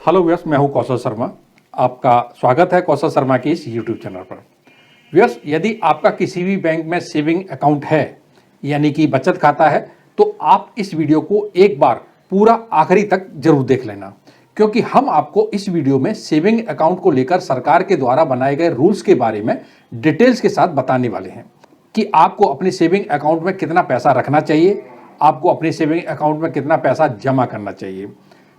Hello viewers, मैं हूं कौशल शर्मा। आपका स्वागत है कौशल शर्मा के इस यूट्यूब चैनल पर। व्यूअर्स, यदि आपका किसी भी बैंक में सेविंग अकाउंट है यानी कि बचत खाता है, तो आप इस वीडियो को एक बार पूरा आखिरी तक जरूर देख लेना, क्योंकि हम आपको इस वीडियो में सेविंग अकाउंट को लेकर सरकार के द्वारा बनाए गए रूल्स के बारे में डिटेल्स के साथ बताने वाले हैं कि आपको अपने सेविंग अकाउंट में कितना पैसा रखना चाहिए, आपको अपने सेविंग अकाउंट में कितना पैसा जमा करना चाहिए,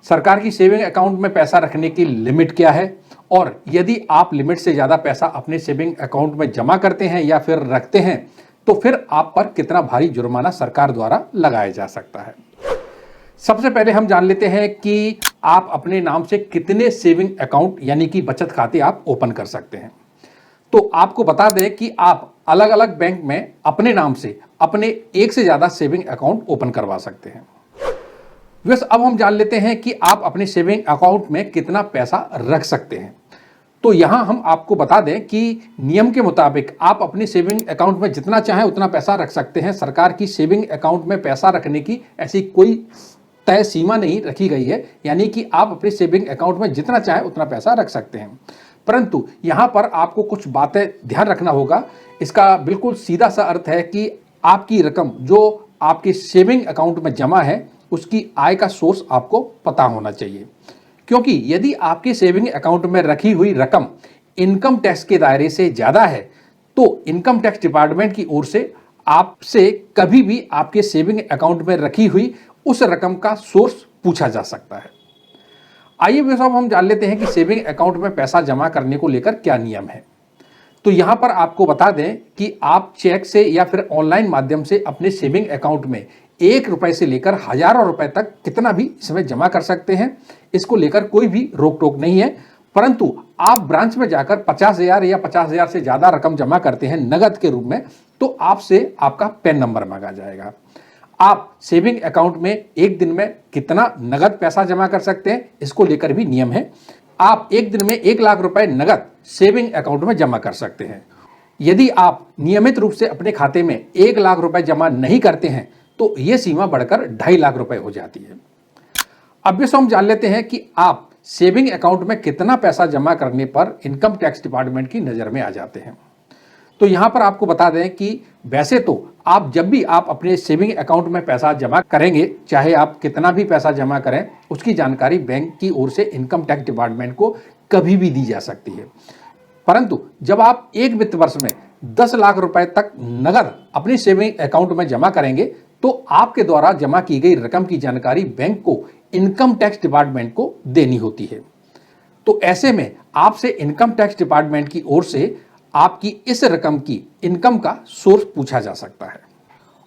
सरकार की सेविंग अकाउंट में पैसा रखने की लिमिट क्या है, और यदि आप लिमिट से ज़्यादा पैसा अपने सेविंग अकाउंट में जमा करते हैं या फिर रखते हैं तो फिर आप पर कितना भारी जुर्माना सरकार द्वारा लगाया जा सकता है। सबसे पहले हम जान लेते हैं कि आप अपने नाम से कितने सेविंग अकाउंट यानी कि बचत खाते आप ओपन कर सकते हैं। तो आपको बता दें कि आप अलग अलग बैंक में अपने नाम से अपने एक से ज़्यादा सेविंग अकाउंट ओपन करवा सकते हैं। वैसे अब हम जान लेते हैं कि आप अपने सेविंग अकाउंट में कितना पैसा रख सकते हैं। तो यहां हम आपको बता दें कि नियम के मुताबिक आप अपने सेविंग अकाउंट में जितना चाहें उतना पैसा रख सकते हैं। सरकार की सेविंग अकाउंट में पैसा रखने की ऐसी कोई तय सीमा नहीं रखी गई है, यानी कि आप अपने सेविंग अकाउंट में जितना चाहें उतना पैसा रख सकते हैं। परंतु यहां पर आपको कुछ बातें ध्यान रखना होगा। इसका बिल्कुल सीधा सा अर्थ है कि आपकी रकम जो आपके सेविंग अकाउंट में जमा है उसकी आय का सोर्स आपको पता होना चाहिए, क्योंकि यदि आपके सेविंग अकाउंट में रखी हुई रकम इनकम टैक्स के दायरे से ज़्यादा है तो इनकम टैक्स डिपार्टमेंट की ओर से आपसे कभी भी आपके सेविंग अकाउंट में रखी हुई उस रकम का सोर्स पूछा जा सकता है। आइए वे सब हम जान लेते हैं कि सेविंग अकाउंट में पैसा जमा करने को लेकर क्या नियम है। तो यहां पर आपको बता दें कि आप चेक से या फिर ऑनलाइन माध्यम से अपने सेविंग अकाउंट में 1 रुपए से लेकर हजारों रुपए तक कितना भी इसमें जमा कर सकते हैं। इसको लेकर कोई भी रोक टोक नहीं है। परंतु आप ब्रांच में जाकर 50,000 या 50,000 से ज्यादा रकम जमा करते हैं नगद के रूप में, तो आपसे आपका पैन नंबर मांगा जाएगा। आप सेविंग अकाउंट में एक दिन में कितना नगद पैसा जमा कर सकते हैं, इसको लेकर भी नियम है। आप एक दिन में 1 लाख रुपए नगद सेविंग अकाउंट में जमा कर सकते हैं। यदि आप नियमित रूप से अपने खाते में 1 लाख रुपए जमा नहीं करते हैं तो यह सीमा बढ़कर 2.5 लाख रुपए हो जाती है। अब ये हम जान लेते हैं कि आप सेविंग अकाउंट में कितना पैसा जमा करने पर इनकम टैक्स डिपार्टमेंट की नजर में आ जाते हैं। तो यहां पर आपको बता दें कि वैसे तो आप जब भी आप अपने सेविंग अकाउंट में पैसा जमा करेंगे, चाहे आप कितना भी पैसा जमा करें, उसकी जानकारी बैंक की ओर से इनकम टैक्स डिपार्टमेंट को कभी भी दी जा सकती है। परंतु जब आप एक वित्त वर्ष में 10 लाख रुपए तक नगद अपनी सेविंग अकाउंट में जमा करेंगे तो आपके द्वारा जमा की गई रकम की जानकारी बैंक को इनकम टैक्स डिपार्टमेंट को देनी होती है। तो ऐसे में आपसे इनकम टैक्स डिपार्टमेंट की ओर से आपकी इस रकम की इनकम का सोर्स पूछा जा सकता है,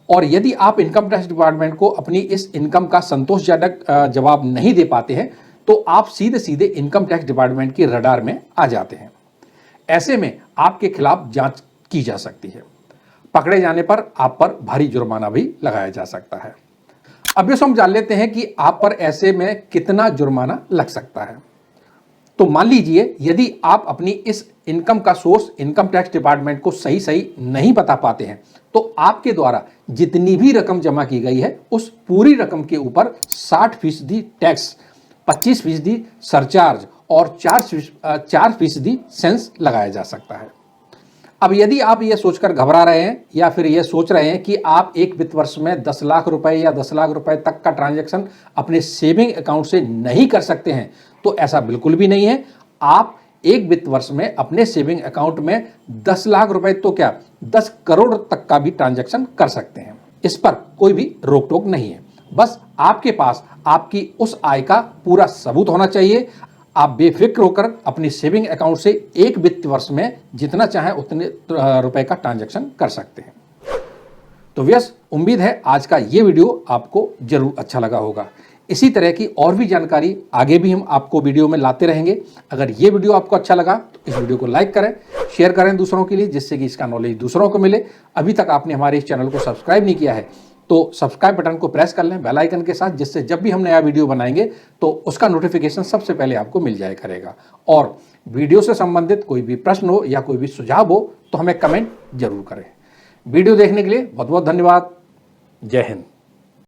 और यदि आप इनकम टैक्स डिपार्टमेंट को अपनी इस इनकम का संतोषजनक जवाब नहीं दे पाते हैं तो आप सीधे सीधे इनकम टैक्स डिपार्टमेंट की रडार में आ जाते हैं। ऐसे में आपके खिलाफ जांच की जा सकती है। पकड़े जाने पर आप पर भारी जुर्माना भी लगाया जा सकता है। अब ये हम जान लेते हैं कि आप पर ऐसे में कितना जुर्माना लग सकता है। तो मान लीजिए यदि आप अपनी इस इनकम का सोर्स इनकम टैक्स डिपार्टमेंट को सही सही नहीं बता पाते हैं तो आपके द्वारा जितनी भी रकम जमा की गई है उस पूरी रकम के ऊपर 60% टैक्स, 25% सरचार्ज और 4% सेंस लगाया जा सकता है। अब यदि आप ये सोचकर घबरा रहे हैं या फिर ये सोच रहे हैं कि आप एक वित्त वर्ष में 10 लाख रुपए या 10 लाख रुपए तक का ट्रांजैक्शन अपने सेविंग अकाउंट से नहीं कर सकते हैं, तो ऐसा बिल्कुल भी नहीं है। आप एक वित्त वर्ष में अपने सेविंग अकाउंट में 10 लाख रुपए तो क्या 10 करोड़ तक का भी ट्रांजैक्शन कर सकते हैं। इस पर कोई भी रोक टोक नहीं है। बस आपके पास आपकी उस आय का पूरा सबूत होना चाहिए। आप बेफिक्र होकर अपनी सेविंग अकाउंट से एक वित्त वर्ष में जितना चाहे उतने रुपए का ट्रांजैक्शन कर सकते हैं। तो व्यस उम्मीद है आज का ये वीडियो आपको जरूर अच्छा लगा होगा। इसी तरह की और भी जानकारी आगे भी हम आपको वीडियो में लाते रहेंगे। अगर ये वीडियो आपको अच्छा लगा तो इस वीडियो को लाइक करें, शेयर करें दूसरों के लिए, जिससे कि इसका नॉलेज दूसरों को मिले। अभी तक आपने हमारे इस चैनल को सब्सक्राइब नहीं किया है तो सब्सक्राइब बटन को प्रेस कर लें बेल आइकन के साथ, जिससे जब भी हम नया वीडियो बनाएंगे तो उसका नोटिफिकेशन सबसे पहले आपको मिल जाया करेगा। और वीडियो से संबंधित कोई भी प्रश्न हो या कोई भी सुझाव हो तो हमें कमेंट जरूर करें। वीडियो देखने के लिए बहुत बहुत धन्यवाद। जय हिंद।